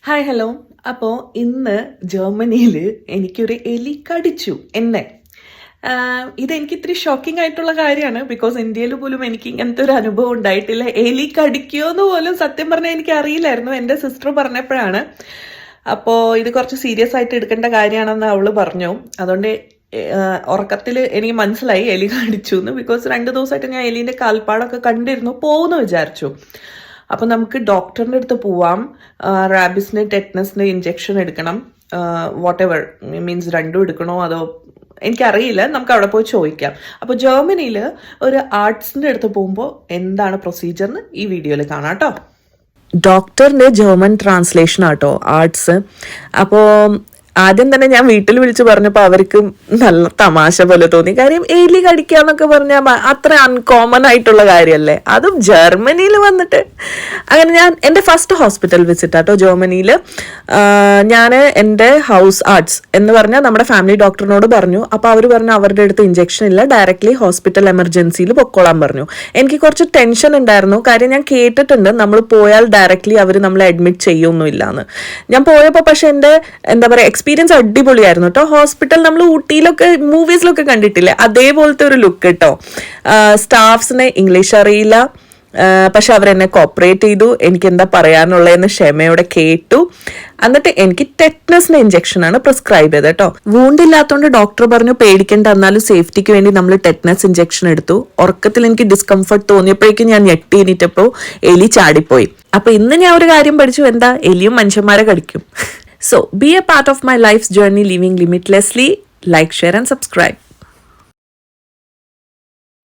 Hi hello. അപ്പോൾ ഇന്ന് ജർമ്മനിയിൽ എനിക്കൊരു എലി കടിച്ചു എന്നെ. ഇതെനിക്ക് ഇത്തിരി ഷോക്കിംഗ് ആയിട്ടുള്ള കാര്യമാണ്. ബിക്കോസ് ഇന്ത്യയിൽ പോലും എനിക്ക് ഇങ്ങനത്തെ ഒരു അനുഭവം ഉണ്ടായിട്ടില്ല. എലി കടിക്കുമെന്ന് പോലും സത്യം പറഞ്ഞാൽ എനിക്ക് അറിയില്ലായിരുന്നു. എൻ്റെ സിസ്റ്റർ പറഞ്ഞപ്പോഴാണ്. അപ്പോൾ ഇത് കുറച്ച് സീരിയസ് ആയിട്ട് എടുക്കേണ്ട കാര്യമാണെന്ന് അവള് പറഞ്ഞു. അതുകൊണ്ട് ഉറക്കത്തിൽ എനിക്ക് മനസ്സിലായി എലി കടിച്ചു എന്ന്. ബിക്കോസ് 2 ദിവസമായിട്ട് ഞാൻ എലീൻ്റെ കാൽപ്പാടൊക്കെ കണ്ടിരുന്നു, പോകുമെന്ന് വിചാരിച്ചു. അപ്പം നമുക്ക് ഡോക്ടറിൻ്റെ അടുത്ത് പോവാം. റാബിസിന് ടെറ്റനസിന് ഇഞ്ചെക്ഷൻ എടുക്കണം. വാട്ട് എവർ മീൻസ് രണ്ടും എടുക്കണോ അതോ എനിക്കറിയില്ല. നമുക്ക് അവിടെ പോയി ചോദിക്കാം. അപ്പോൾ ജർമ്മനിയിൽ ഒരു ആർട്സിൻ്റെ അടുത്ത് പോകുമ്പോൾ എന്താണ് പ്രൊസീജിയർ എന്ന് ഈ വീഡിയോയിൽ കാണാം കേട്ടോ. ഡോക്ടറിൻ്റെ ജർമ്മൻ ട്രാൻസ്ലേഷൻ ആട്ടോ ആർട്സ്. അപ്പോൾ ആദ്യം തന്നെ ഞാൻ വീട്ടിൽ വിളിച്ച് പറഞ്ഞപ്പോൾ അവർക്ക് നല്ല തമാശ പോലെ തോന്നി. കാര്യം എലി കടിക്കാന്നൊക്കെ പറഞ്ഞാൽ അത്ര അൺകോമൺ ആയിട്ടുള്ള കാര്യമല്ലേ, അതും ജർമ്മനിയിൽ വന്നിട്ട്. അങ്ങനെ ഞാൻ എൻ്റെ ഫസ്റ്റ് ഹോസ്പിറ്റൽ വിസിറ്റ് ആട്ടോ ജർമ്മനിയിൽ. ഞാൻ എൻ്റെ ഹൗസ് ആർട്സ് എന്ന് പറഞ്ഞാൽ നമ്മുടെ ഫാമിലി ഡോക്ടറിനോട് പറഞ്ഞു. അപ്പോൾ അവർ പറഞ്ഞു അവരുടെ അടുത്ത് ഇഞ്ചെക്ഷൻ ഇല്ല, ഡയറക്റ്റ്ലി ഹോസ്പിറ്റൽ എമർജൻസിയിൽ പൊക്കോളാൻ പറഞ്ഞു. എനിക്ക് കുറച്ച് ടെൻഷൻ ഉണ്ടായിരുന്നു. കാര്യം ഞാൻ കേട്ടിട്ടുണ്ട് നമ്മൾ പോയാൽ ഡയറക്റ്റ്ലി അവർ നമ്മളെ അഡ്മിറ്റ് ചെയ്യൊന്നുമില്ല എന്ന്. ഞാൻ പോയപ്പോൾ പക്ഷെ എൻ്റെ എന്താ പറയുക എക്സ്പീരിയൻസ് അടിപൊളിയായിരുന്നു കേട്ടോ. ഹോസ്പിറ്റൽ നമ്മൾ ഊട്ടിയിലൊക്കെ മൂവീസിലൊക്കെ കണ്ടിട്ടില്ലേ, അതേപോലത്തെ ഒരു ലുക്ക് കേട്ടോ. സ്റ്റാഫ്സിന് ഇംഗ്ലീഷ് അറിയില്ല, പക്ഷെ അവരെന്നെ കോപ്പറേറ്റ് ചെയ്തു. എനിക്ക് എന്താ പറയാനുള്ളതെന്ന് ക്ഷമയോടെ കേട്ടു. എന്നിട്ട് എനിക്ക് ടെറ്റനസിന് ഇഞ്ചെക്ഷനാണ് പ്രിസ്ക്രൈബ് ചെയ്തത് കേട്ടോ. വൂണ്ടില്ലാത്തതുകൊണ്ട് ഡോക്ടർ പറഞ്ഞു പേടിക്കേണ്ട, എന്നാലും സേഫ്റ്റിക്ക് വേണ്ടി നമ്മൾ ടെറ്റനസ് ഇഞ്ചെക്ഷൻ എടുത്തു. ഉറക്കത്തിൽ എനിക്ക് ഡിസ്കംഫർട്ട് തോന്നിയപ്പോഴേക്കും ഞാൻ ഞെട്ടി എണീറ്റപ്പോൾ എലി ചാടിപ്പോയി. അപ്പൊ ഇന്ന് ഞാൻ ഒരു കാര്യം പഠിച്ചു, എന്താ എലിയും മനുഷ്യന്മാരെ കടിക്കും. So, be a part of my life's journey living limitlessly. Like, share and subscribe.